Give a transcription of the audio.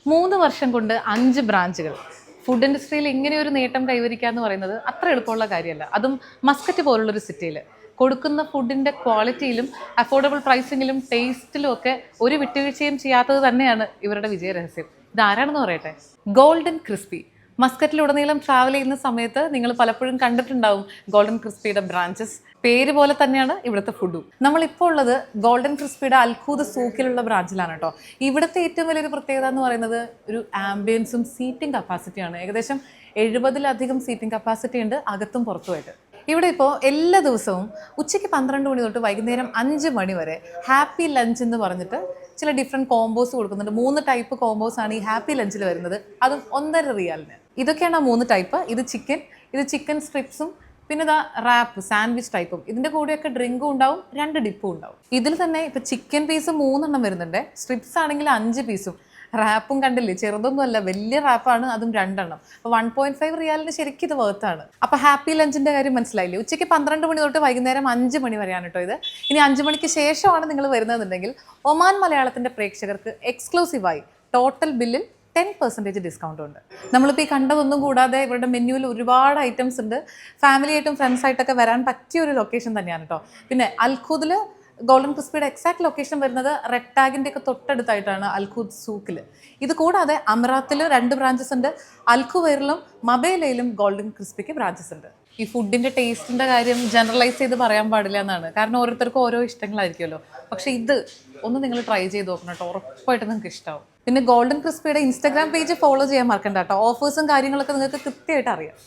3 വർഷം കൊണ്ട് 5 ബ്രാഞ്ചുകൾ. ഫുഡ് ഇൻഡസ്ട്രിയിൽ ഇങ്ങനെ ഒരു നേട്ടം കൈവരിക്കുക എന്ന് പറയുന്നത് അത്ര എളുപ്പമുള്ള കാര്യമല്ല. അതും മസ്കറ്റ് പോലുള്ളൊരു സിറ്റിയിൽ കൊടുക്കുന്ന ഫുഡിൻ്റെ ക്വാളിറ്റിയിലും അഫോർഡബിൾ പ്രൈസിങ്ങിലും ടേസ്റ്റിലും ഒക്കെ ഒരു വിട്ടുവീഴ്ചയും ചെയ്യാത്തത് തന്നെയാണ് ഇവരുടെ വിജയരഹസ്യം. ഇതാരാണെന്ന് പറയട്ടെ, ഗോൾഡൻ ക്രിസ്പി. മസ്കറ്റിലുടനീളം ട്രാവൽ ചെയ്യുന്ന സമയത്ത് നിങ്ങൾ പലപ്പോഴും കണ്ടിട്ടുണ്ടാവും ഗോൾഡൻ ക്രിസ്പിയുടെ ബ്രാഞ്ചസ്. പേര് പോലെ തന്നെയാണ് ഇവിടുത്തെ ഫുഡും. നമ്മളിപ്പോൾ ഉള്ളത് ഗോൾഡൻ ക്രിസ്പിയുടെ അൽഖൂദ് സൂക്കിലുള്ള ബ്രാഞ്ചിലാണ് കേട്ടോ. ഇവിടുത്തെ ഏറ്റവും വലിയൊരു പ്രത്യേകത എന്ന് പറയുന്നത് ഒരു ആംബിയൻസും സീറ്റിംഗ് കപ്പാസിറ്റിയാണ്. ഏകദേശം 70-ലധികം സീറ്റിംഗ് കപ്പാസിറ്റി ഉണ്ട് അകത്തും പുറത്തുമായിട്ട്. ഇവിടെ ഇപ്പോൾ എല്ലാ ദിവസവും ഉച്ചയ്ക്ക് 12 മണി തൊട്ട് വൈകുന്നേരം 5 മണി വരെ ഹാപ്പി ലഞ്ച് എന്ന് പറഞ്ഞിട്ട് ചില ഡിഫറെൻറ്റ് കോമ്പോസ് കൊടുക്കുന്നുണ്ട്. 3 ടൈപ്പ് കോമ്പോസ് ആണ് ഈ ഹാപ്പി ലഞ്ചിൽ വരുന്നത്, അതും 1.5 റിയാലിന്. ഇതൊക്കെയാണ് ആ 3 ടൈപ്പ്. ഇത് ചിക്കൻ സ്ട്രിപ്സും പിന്നെ ഇതാ റാപ്പ് സാൻഡ്വിച്ച് ടൈപ്പും. ഇതിൻ്റെ കൂടെയൊക്കെ ഡ്രിങ്കും ഉണ്ടാവും, 2 ഡിപ്പും ഉണ്ടാവും. ഇതിൽ തന്നെ ഇപ്പോൾ ചിക്കൻ പീസ് 3 വരുന്നുണ്ട്, സ്ട്രിപ്സ് ആണെങ്കിൽ 5 പീസും. റാപ്പും കണ്ടില്ലേ, ചെറുതൊന്നുമല്ല, വലിയ റാപ്പാണ്, അതും 2. അപ്പോൾ 1.5 റിയാലിന് ശരിക്കും ഇത് വേർത്താണ്. അപ്പോൾ ഹാപ്പി ലഞ്ചിൻ്റെ കാര്യം മനസ്സിലായില്ലേ? ഉച്ചയ്ക്ക് 12 മണി തൊട്ട് വൈകുന്നേരം 5 മണി വരെയാണ് കേട്ടോ ഇത്. ഇനി 5 മണിക്ക് ശേഷമാണ് നിങ്ങൾ വരുന്നതെന്നുണ്ടെങ്കിൽ ഒമാൻ മലയാളത്തിൻ്റെ പ്രേക്ഷകർക്ക് എക്സ്ക്ലൂസീവായി ടോട്ടൽ ബില്ലിൽ 10% ഡിസ്കൗണ്ട് ഉണ്ട്. നമ്മളിപ്പോൾ ഈ കണ്ടതൊന്നും കൂടാതെ ഇവരുടെ മെനുവിൽ ഒരുപാട് ഐറ്റംസ് ഉണ്ട്. ഫാമിലിയായിട്ടും ഫ്രണ്ട്സായിട്ടൊക്കെ വരാൻ പറ്റിയ ഒരു ലൊക്കേഷൻ തന്നെയാണ് കേട്ടോ. പിന്നെ അൽഖൂദിൽ ഗോൾഡൻ ക്രിസ്പിയുടെ എക്സാക്ട് ലൊക്കേഷൻ വരുന്നത് റെഡ് ടാഗിൻ്റെ ഒക്കെ തൊട്ടടുത്തായിട്ടാണ് അൽഖൂദ് സൂക്കിൽ. ഇത് കൂടാതെ അമറാത്തിൽ 2 ബ്രാഞ്ചസ് ഉണ്ട്. അൽഖുവൈറിലും മബേലയിലും ഗോൾഡൻ ക്രിസ്പിക്ക് ബ്രാഞ്ചസ് ഉണ്ട്. ഈ ഫുഡിൻ്റെ ടേസ്റ്റിൻ്റെ കാര്യം ജനറലൈസ് ചെയ്ത് പറയാൻ പാടില്ല എന്നാണ്, കാരണം ഓരോരുത്തർക്കും ഓരോ ഇഷ്ടങ്ങളായിരിക്കുമല്ലോ. പക്ഷേ ഇത് ഒന്ന് നിങ്ങൾ ട്രൈ ചെയ്ത് നോക്കണം കേട്ടോ, ഉറപ്പായിട്ട് നിങ്ങൾക്ക് ഇഷ്ടമാവും. പിന്നെ ഗോൾഡൻ ക്രിസ്പിയുടെ ഇൻസ്റ്റാഗ്രാം പേജ് ഫോളോ ചെയ്യാൻ മറക്കണ്ട കേട്ടോ. ഓഫേഴ്സും കാര്യങ്ങളൊക്കെ നിങ്ങൾക്ക് കൃത്യമായിട്ട് അറിയാം.